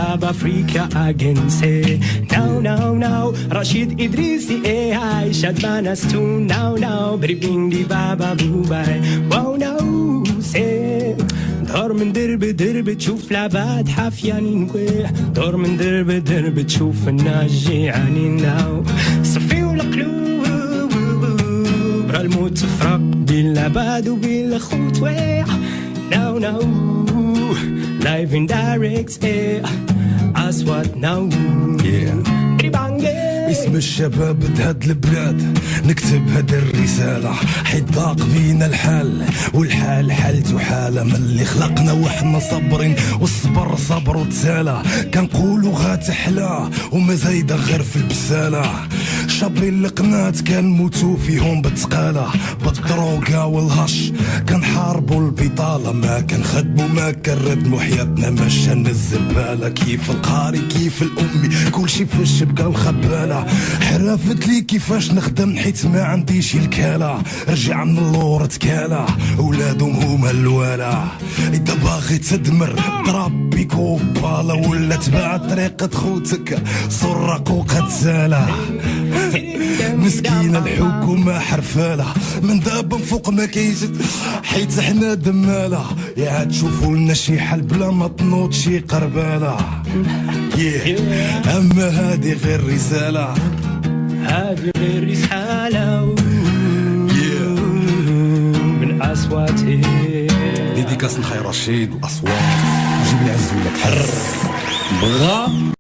Club Africa again say now Rashid Idrisi AI Shadman Astu now Bring the Baba Bubai wow now say دور من درب تشوف لعبات حافياني نقوح دور من درب تشوف الناس جيعاني ناو صفي والقلوب برا الموت تفرق بين العباد وبين الخوت ويح ناو live in direct أصوات ناو اسم الشباب بهاد البلاد نكتب هاد الرسالة حيت ضاق بينا الحال والحال حالته حالة من اللي خلقنا وحنا صابرين والصبر صبر وتسالى كنقولوا غاتحلى وما زايدة غير في البسالة شابين القنات كنموتو فيهم بالتقالة بالدروقة والهش كنحاربوا البطالة ما كنخدموا ما كنردموا حياتنا مشان الزبالة كيف القاري كيف الأمي كلشي في الشبكة الخبالة حرافت لي كيفاش نخدم حيت ما عنديش الكالة رجع من اللور تكالة ولادهم هما الوالا إذا باغي تدمر ضرب بيكو بالا ولا تبع طريقة خوتك سرق وقتالة مسكينة الحكومة حرفالة من دابا فوق ما كيزيد حيت حنا دمالة يا تشوفوا لنا شي حل بلا ما تنوض شي قربالة أما هادي غير رسالة هادي غير رسالة من أصواتي ديديكاس نخي رشيد الأصوات جيب العز ولك حر بغا